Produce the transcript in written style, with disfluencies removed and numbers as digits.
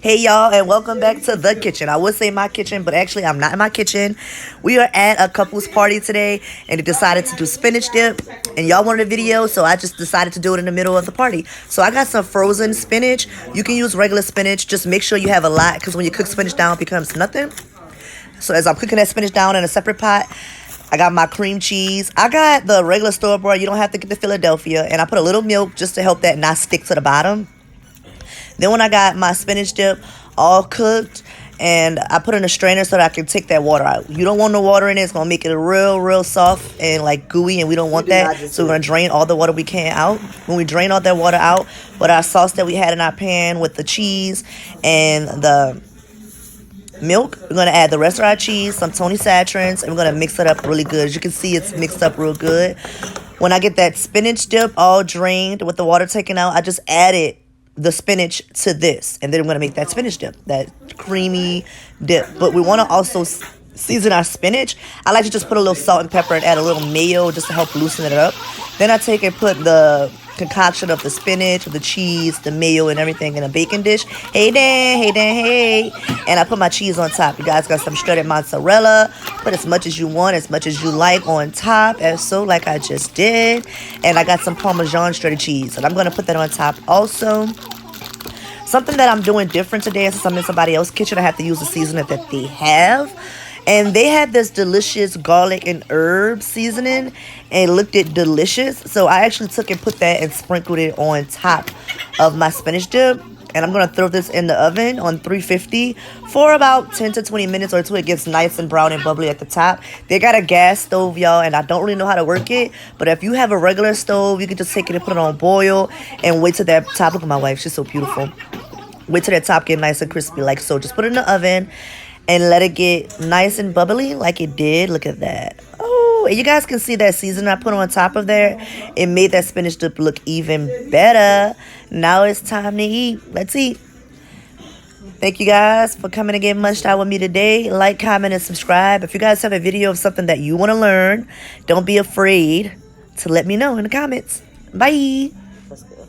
Hey y'all, and welcome back to the kitchen. I would say my kitchen, but actually I'm not in my kitchen. We are at a couple's party today, and they decided to do spinach dip. And y'all wanted a video, so I just decided to do it in the middle of the party. So I got some frozen spinach. You can use regular spinach. Just make sure you have a lot, because when you cook spinach down, it becomes nothing. So as I'm cooking that spinach down in a separate pot, I got my cream cheese. I got the regular store-bought. You don't have to get the Philadelphia. And I put a little milk just to help that not stick to the bottom. Then when I got my spinach dip all cooked, and I put in a strainer so that I can take that water out. You don't want no water in it. It's going to make it real soft and like gooey, and we don't want that. So we're going to drain all the water we can out. When we drain all that water out, with our sauce that we had in our pan with the cheese and the milk, we're going to add the rest of our cheese, some Tony Saturins, and we're going to mix it up really good. As you can see, it's mixed up real good. When I get that spinach dip all drained with the water taken out, I just added the spinach to this, and then I'm going to make that spinach dip, that creamy dip. But we want to also season our spinach. I like to just put a little salt and pepper and add a little mayo just to help loosen it up. Then I take and put the concoction of the spinach, the cheese, the mayo, and everything in a baking dish. Hey Dan, hey. And I put my cheese on top. You guys got some shredded mozzarella. Put as much as you want, as much as you like on top, as so like I just did. And I got some Parmesan shredded cheese, and I'm going to put that on top also. Something that I'm doing different today, since I'm in somebody else's kitchen, I have to use the seasoning that they have. And they had this delicious garlic and herb seasoning, and it looked delicious. So I actually took and put that and sprinkled it on top of my spinach dip. And I'm going to throw this in the oven on 350 for about 10 to 20 minutes or until it gets nice and brown and bubbly at the top. They got a gas stove, y'all, and I don't really know how to work it. But if you have a regular stove, you can just take it and put it on boil and wait till that top. Look at my wife. She's so beautiful. Wait till that top get nice and crispy like so. Just put it in the oven and let it get nice and bubbly like it did. Look at that. Oh, and you guys can see that seasoning I put on top of there. It made that spinach dip look even better. Now it's time to eat. Let's eat. Thank you guys for coming and getting munched out with me today. Like, comment, and subscribe. If you guys have a video of something that you want to learn, don't be afraid to let me know in the comments. Bye. That's good.